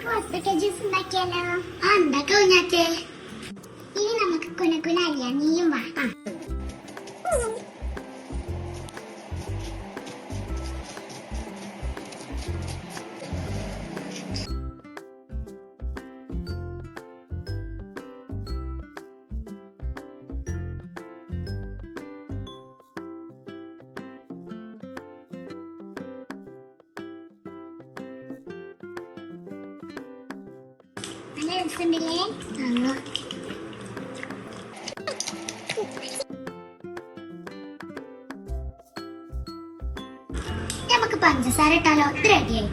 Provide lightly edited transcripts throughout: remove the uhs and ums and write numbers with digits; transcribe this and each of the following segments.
Hospital juice ഉണ്ടാക്കിയാലോ? ഉണ്ടാക്കോ ഞാറ്റേ. ഇനി നമുക്ക് കുനക്കുന അറിയാം, നീയും വാ. നല്ല രസമുണ്ടല്ലേ? നമുക്ക് പഞ്ചസാര ഇട്ടാലോ? ഇത് റെഡിയായി.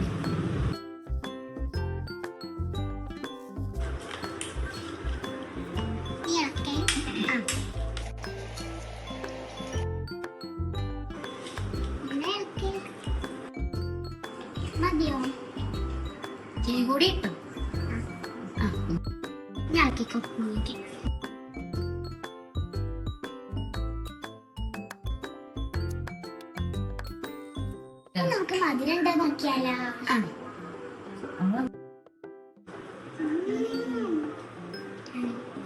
മതിയോ? ഇച്ചിരി കൂടി ഇട്ടു. ഞാക്കിക്കോ. നമുക്ക് മധുരം ഉണ്ടോ നോക്കിയാലോ?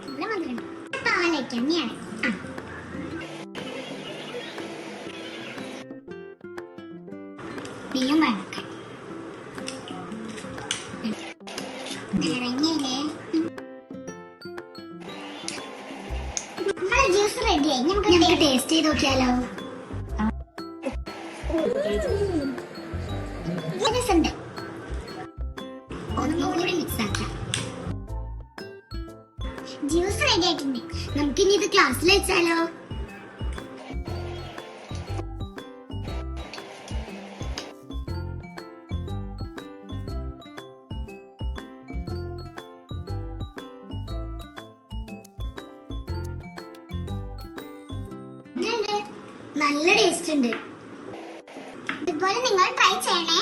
നല്ല മധുരം. പാലയ്ക്കാം ഞാൻ. നീയും വേണക്കാൻ ഇറങ്ങിയല്ലേ? നമ്മളെ ജ്യൂസ് റെഡിയായി. നമുക്ക് ടേസ്റ്റ് ചെയ്ത് നോക്കിയാലോ? രസമുണ്ട്. ഒന്നുകൂടി മിക്സ് ആക്കാം. ജ്യൂസ് റെഡി ആയിട്ടുണ്ട്. നമുക്കിനി ഇത് ക്ലാസ്സിൽ വെച്ചാലോ? നല്ല ടേസ്റ്റ് ഉണ്ട്. ഇതുപോലെ നിങ്ങൾ ട്രൈ ചെയ്യണേ.